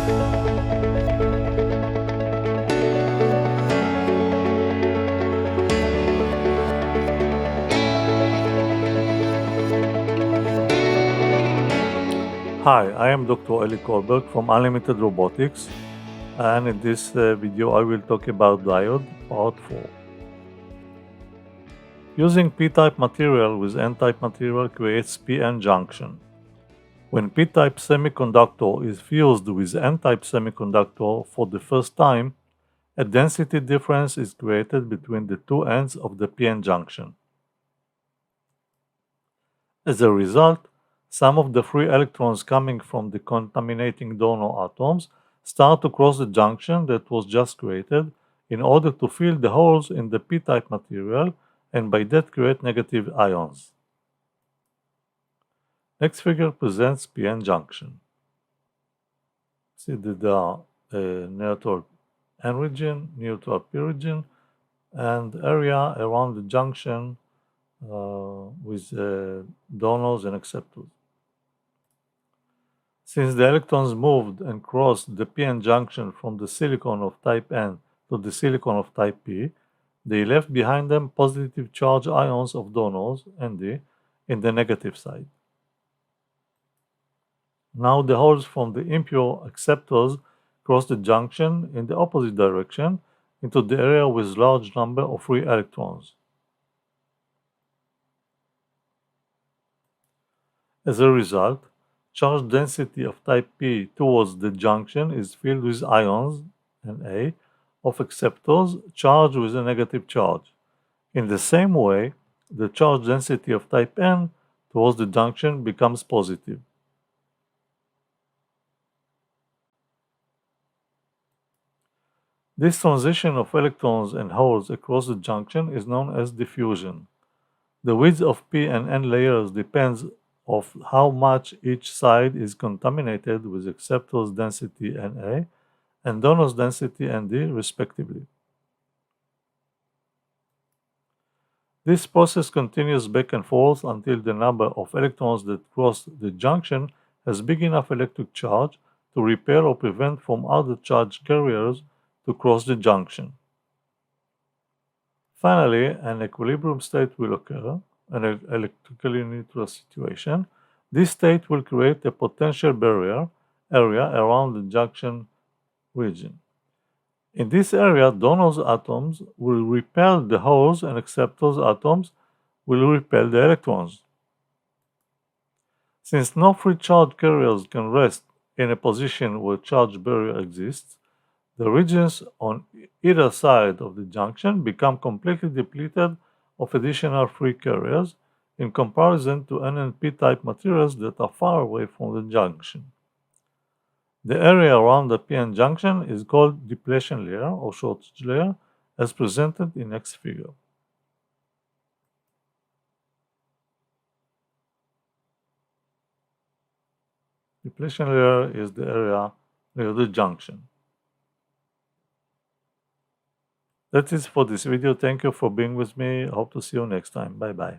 Hi, I am Dr. Eli Kolberg from Unlimited Robotics, and in this video I will talk about diode part 4. Using p-type material with n-type material creates PN junction. When p-type semiconductor is fused with n-type semiconductor for the first time, a density difference is created between the two ends of the PN junction. As a result, some of the free electrons coming from the contaminating donor atoms start to cross the junction that was just created in order to fill the holes in the p-type material and by that create negative ions. Next figure presents PN junction. See that there are neutral N region, neutral P region, and area around the junction with donors and acceptors. Since the electrons moved and crossed the PN junction from the silicon of type N to the silicon of type P, they left behind them positive charge ions of donors, Nd, in the negative side. Now the holes from the impure acceptors cross the junction in the opposite direction into the area with large number of free electrons. As a result, charge density of type P towards the junction is filled with ions, Na, of acceptors charged with a negative charge. In the same way, the charge density of type N towards the junction becomes positive. This transition of electrons and holes across the junction is known as diffusion. The width of P and N layers depends on how much each side is contaminated with acceptors density Na and donors density Nd respectively. This process continues back and forth until the number of electrons that cross the junction has big enough electric charge to repel or prevent from other charge carriers to cross the junction. Finally, an equilibrium state will occur, an electrically neutral situation. This state will create a potential barrier area around the junction region. In this area, donors atoms will repel the holes and acceptors atoms will repel the electrons. Since no free charge carriers can rest in a position where charge barrier exists, the regions on either side of the junction become completely depleted of additional free carriers in comparison to N and P-type materials that are far away from the junction. The area around the PN junction is called depletion layer or shortage layer, as presented in next figure. Depletion layer is the area near the junction. That's it for this video. Thank you for being with me. I hope to see you next time. Bye bye.